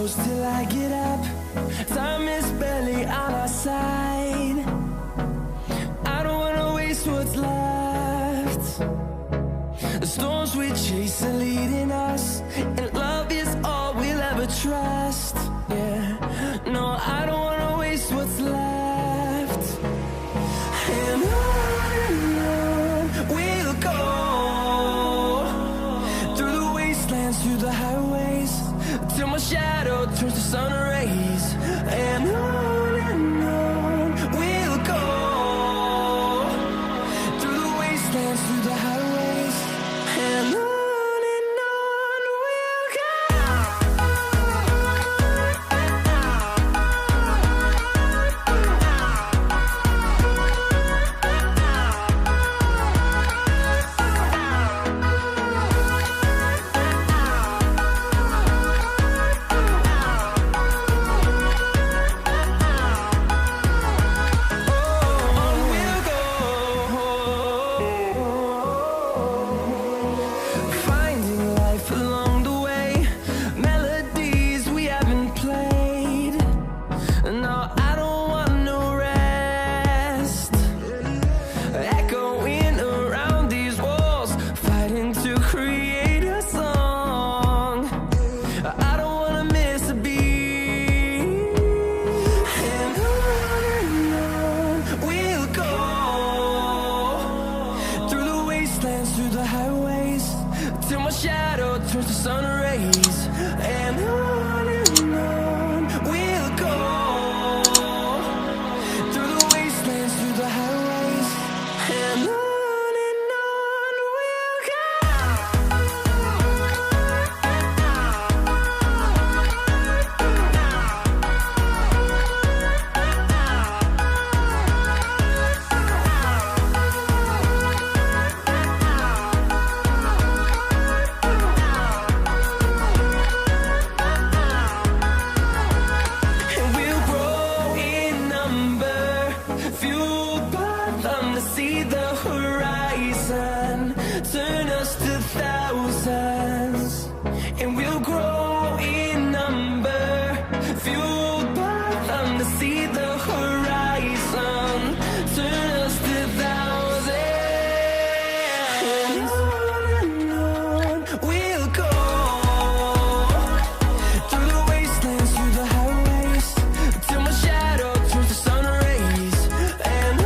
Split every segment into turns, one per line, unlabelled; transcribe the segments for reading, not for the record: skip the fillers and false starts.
close till I get up. Time is barely on our side. I don't wanna waste what's left. The storms we chase are leading us, and love is all we'll ever trust. Yeah, no, I don't wanna waste what's left. And on we'll go, through the wastelands, through the highways, till my shadow turns to sun rays. And on we'll go, through the wastelands, through the highways, and on we'll go. Through the highways, till my shadow turns to sun rays. And on we'll go, through the wastelands, through the highways, and on we'll go. See the horizon turn us to thousands, and we'll grow in number, fueled by them. To see the horizon turn us to thousands, and on we'll go, through the wastelands, through the highways, till my shadow turns to sun rays. And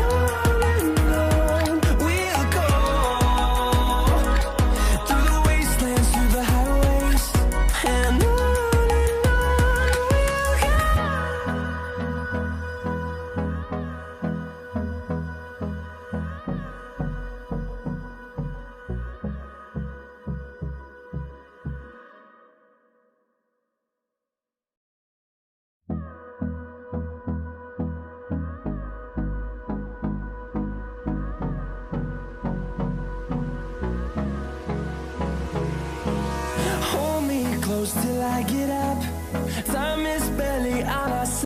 close till I get up. Time is barely on our side.